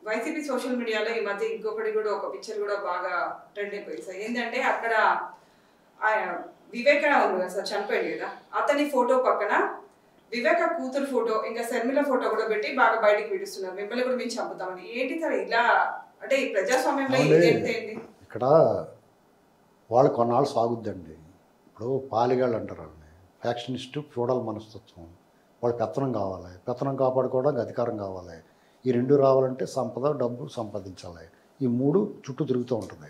YCP social మీడియాలో ఈ మధ్య ఇంకొకటి కూడా ఒక పిక్చర్ కూడా బాగా ట్రెండ్ అయిపోయింది సార్. ఏంటంటే అక్కడ వివేక ఉంది కదా సార్, చనిపోయింది కదా, అతని ఫోటో పక్కన వివేక కూతురు ఫోటో ఇంకా శర్మిల ఫోటో కూడా పెట్టి బాగా బయటికి విడుస్తున్నారు. మిమ్మల్ని కూడా మేము చంపుతామని. ఏంటి సార్ ఇలా, అంటే ఈ ప్రజాస్వామ్యంలో ఏంటి? ఇక్కడ వాళ్ళు కొన్నాళ్ళు సాగుద్దండి. ఇప్పుడు పాలిగాళ్ళు అంటారు వాళ్ళని, ఫ్యాక్షనిస్టు ఫ్యూడల్ మనస్తత్వం. వాళ్ళు పెత్తనం కావాలి, పెత్తనం కాపాడుకోవడానికి అధికారం కావాలి. ఈ రెండు రావాలంటే సంపద, డబ్బు సంపాదించాలి. ఈ మూడు చుట్టూ తిరుగుతూ ఉంటుంది.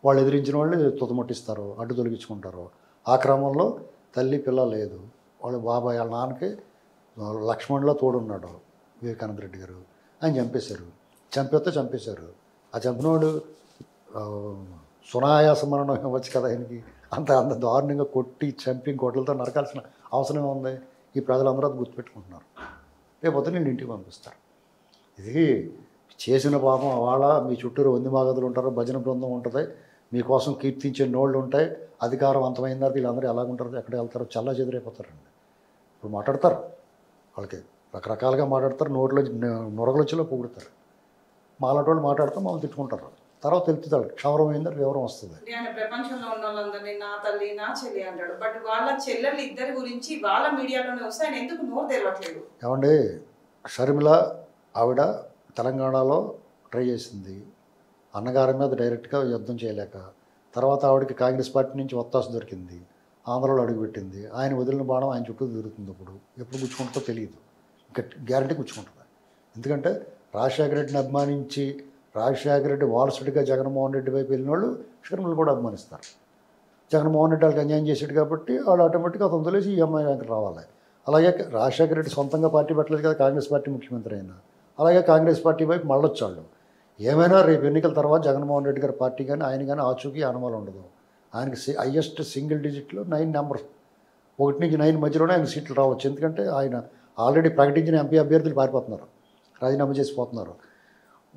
వాళ్ళు ఎదిరించిన వాళ్ళు తుదముట్టిస్తారు, అడ్డు తొలగించుకుంటారు. ఆ క్రమంలో తల్లి పిల్ల లేదు. వాళ్ళ బాబాయ్ వాళ్ళ నాన్నకి లక్ష్మణ్లో తోడున్నాడు వివేకానంద రెడ్డి గారు. ఆయన చంపేశారు. చంపేశారు. ఆ చంపినవాడు సునాయాస మరణం ఇవ్వచ్చు కదా ఆయనకి. అంత దారుణంగా కొట్టి చంపి గొడ్లతో నరకాల్సిన అవసరం ఉంది. ఈ ప్రజలందరూ అది గుర్తుపెట్టుకుంటున్నారు. రేపొద్దు నేను ఇంటికి పంపిస్తారు. ఇది చేసిన పాపం వాళ్ళ మీ చుట్టూరు వంది మాగదులు ఉంటారు, భజన బృందం ఉంటుంది, మీకోసం కీర్తించే నోళ్ళు ఉంటాయి. అధికారం అంతమైన తర్వాత వీళ్ళందరూ ఎలాగుంటారు, ఎక్కడ వెళ్తారో చల్లా చెదిరైపోతారండి. ఇప్పుడు మాట్లాడతారు, వాళ్ళకి రకరకాలుగా మాట్లాడతారు, నోట్లో నొరగలొచ్చిలో పొగుడతారు. మాలాంటి వాళ్ళు మాట్లాడితే మమ్మల్ని తిట్టుకుంటారు. తర్వాత తెలుపుతాడు, క్షవరం అయిందని వివరం వస్తుంది. ప్రపంచంలో ఉన్న వాళ్ళందరినీ నా తల్లి నా చెల్లి అంటాడు. బట్ వాళ్ళ చెల్లెలు ఇద్దరి గురించి వాళ్ళ మీడియాలోనే వస్తే ఆయన ఎందుకు నోరు తెరవట్లేదు? ఏమండి, షర్మిల ఆవిడ తెలంగాణలో ట్రై చేసింది, అన్నగారి మీద డైరెక్ట్గా యుద్ధం చేయలేక. తర్వాత ఆవిడకి కాంగ్రెస్ పార్టీ నుంచి ఒత్తాసు దొరికింది, ఆంధ్రలో అడుగుపెట్టింది. ఆయన వదిలిన బాణం ఆయన చుట్టూ తిరుగుతుంది. ఎప్పుడు గుచ్చుకుంటుందో తెలియదు, ఇంకా గ్యారంటీ గుచ్చుకుంటుంది. ఎందుకంటే రాజశేఖర రెడ్డిని అభిమానించి రాజశేఖర రెడ్డి వారసుడిగా జగన్మోహన్ రెడ్డి వైపు వెళ్ళిన వాళ్ళు షర్మిలు కూడా అభిమానిస్తారు. జగన్మోహన్ రెడ్డి వాళ్ళకి అన్యాయం చేసాడు కాబట్టి వాళ్ళు ఆటోమేటిక్గా అతను వదిలేసి ఈ అమ్మాయి వెంకట రావాలి. అలాగే రాజశేఖర రెడ్డి సొంతంగా పార్టీ పెట్టలేదు కదా, కాంగ్రెస్ పార్టీ ముఖ్యమంత్రి అయినా. అలాగే కాంగ్రెస్ పార్టీ వైపు మళ్ళొచ్చాళ్ళు. ఏమైనా రేపు ఎన్నికల తర్వాత జగన్మోహన్ రెడ్డి గారి పార్టీ కానీ ఆయన కానీ ఆచూకీ అనుమానం ఉండదు. ఆయనకి హైయెస్ట్ సింగిల్ డిజిట్లో 9 నెంబర్స్, 1 నుంచి 9 మధ్యలోనే ఆయన సీట్లు రావచ్చు. ఎందుకంటే ఆయన ఆల్రెడీ ప్రకటించిన ఎంపీ అభ్యర్థులు పారిపోతున్నారు, రాజీనామా చేసిపోతున్నారు.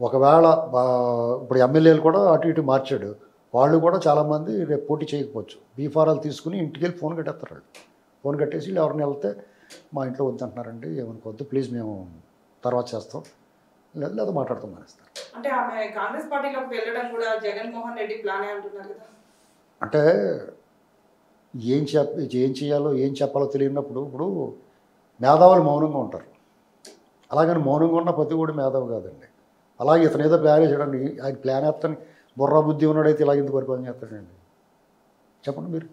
ఒకవేళ ఇప్పుడు ఎమ్మెల్యేలు కూడా అటు ఇటు మార్చాడు, వాళ్ళు కూడా చాలామంది రేపు పోటీ చేయకపోవచ్చు. బీఫారాలు తీసుకుని ఇంటికి వెళ్ళి ఫోన్ కట్టేస్తారు. వాళ్ళు ఫోన్ కట్టేసి వీళ్ళు ఎవరిని వెళ్తే మా ఇంట్లో వద్దంటున్నారండి, ఏమనుకోవద్దు ప్లీజ్, మేము తర్వాత చేస్తాం లేదా మాట్లాడుతాం అనేస్తారు. అంటే ఆమె కాంగ్రెస్ పార్టీలోకి వెళ్ళడం కూడా జగన్మోహన్ రెడ్డి ప్లానే అంటున్నారు కదా. అంటే ఏం చేయాలో ఏం చెప్పాలో తెలియనప్పుడు ఇప్పుడు మేధావులు మౌనంగా ఉంటారు. అలాగని మౌనంగా ఉన్న ప్రతి కూడా మేధావు కాదండి. అలాగే ఇతను ఏదో ప్లాన్ వేసాడండి, ఆయన ప్లాన్ వేస్తాను బుర్రా బుద్ధి ఉన్నాడైతే ఇలాగ ఇంత పరిపాలన చేస్తాడండి. చెప్పండి మీరు.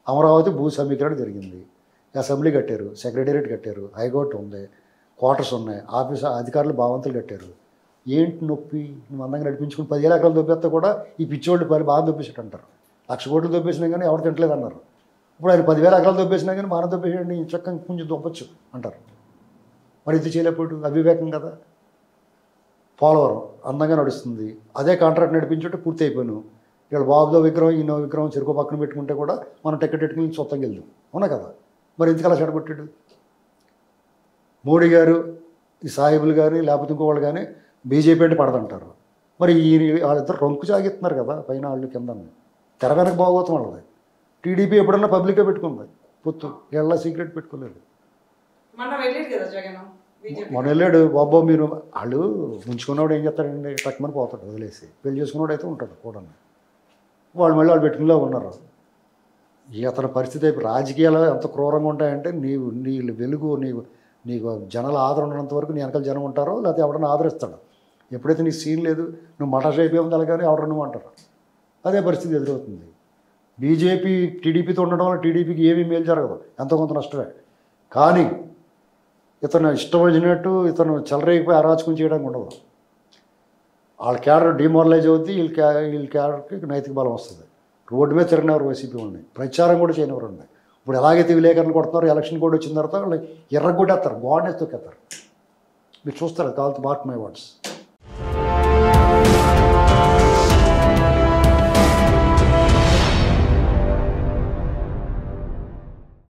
అమరావతి భూ సమీకరణ జరిగింది, అసెంబ్లీ కట్టారు, సెక్రటేరియట్ కట్టారు, హైకోర్టు ఉంది, క్వార్టర్స్ ఉన్నాయి, ఆఫీస్ అధికారులు భావంతులు కట్టారు. ఏంటి నొప్పి? నువ్వు అందంగా నడిపించుకుని 10,000 ఎకరాలు దొబ్బేస్తే కూడా ఈ పిచ్చోళ్ళు బాగా దొబ్బేసాడు అంటారు. 1,00,000 కోట్లు దొబ్బేసినా కానీ ఎవరు తింటలేదు అన్నారు. ఇప్పుడు ఆయన 10,000 ఎకరాలు దొబ్బేసినా కానీ మాన దొబ్బేసేయండి, చక్కగా కొంచెం దొబ్బచ్చు అంటారు. మరి ఇది చేయలేకపోయాడు, అవివేకం కదా. పోలవరం అందంగా నడుస్తుంది, అదే కాంట్రాక్ట్ నడిపించుంటే పూర్తి అయిపోయాను. ఇక్కడ బాబుదో విగ్రహం ఈయన విగ్రహం చెరుకు పక్కన పెట్టుకుంటే కూడా మనం టికెట్ పెట్టుకుని సొంతంగా వెళ్దాం, అవునా కదా. మరి ఎందుకలా చెడగొట్టాడు మోడీ గారు? ఈ సాహిబులు కానీ లేకపోతే ఇంకోవాళ్ళు కానీ బీజేపీ అంటే పడదంటారు. మరి ఈ వాళ్ళిద్దరు రొంకు సాగిస్తున్నారు కదా పైన, వాళ్ళు కింద తెర వెనక బాగోతాం వాళ్ళది. టీడీపీ ఎప్పుడన్నా పబ్లిక్గా పెట్టుకుంది పొత్తు, ఎళ్ళ సీక్రెట్ పెట్టుకోలేదు. మొన్న వెళ్ళాడు బాబో. మీరు వాళ్ళు ముంచుకున్నవాడు ఏం చేస్తాడండి, టక్మని పోతాడు వదిలేసి. పెళ్లి చేసుకున్నవాడు అయితే ఉంటాడు కూడా. వాళ్ళు మళ్ళీ వాళ్ళు పెట్టుకునేలా ఉన్నారు. అతని పరిస్థితి అయిపోయి రాజకీయాలు ఎంత క్రూరంగా ఉంటాయంటే, నీ వెలుగు నీకు జనాల ఆదరణ ఉన్నంత వరకు నీ వెనకాల జనం ఉంటారో, లేకపోతే ఎవడన్నా ఆదరిస్తాడు. ఎప్పుడైతే నీ సీన్ లేదు, నువ్వు మటాష్ అయిపోయింది అలాగే ఎవరు నువ్వు అంటారు. అదే పరిస్థితి ఎదురవుతుంది. బీజేపీ టీడీపీతో ఉండడం వల్ల టీడీపీకి ఏమీ మేలు జరగదు, ఎంతో కొంత నష్టమే. కానీ ఇతను ఇష్టం వచ్చినట్టు ఇతను చెలరేగిపోయి అరాచకం చేయడానికి ఉండదు. వాళ్ళ క్యాడర్ డిమారలైజ్ అవుతుంది, వీళ్ళ క్యాడర్కి నైతిక బలం వస్తుంది. రోడ్డు మీద తిరిగినవారు వైసీపీ వాళ్ళని, ప్రచారం కూడా చేయనివారు ఉన్నాయి. ఇప్పుడు ఎలాగైతే విలేకరులు కొడుతున్నారు, ఎలక్షన్ కూడా వచ్చిన తర్వాత వాళ్ళు ఎర్రగొట్టేస్తారు, గోడనేసి తొక్కేస్తారు. మీరు చూస్తారు, కావాలి మార్క్ మై వర్డ్స్.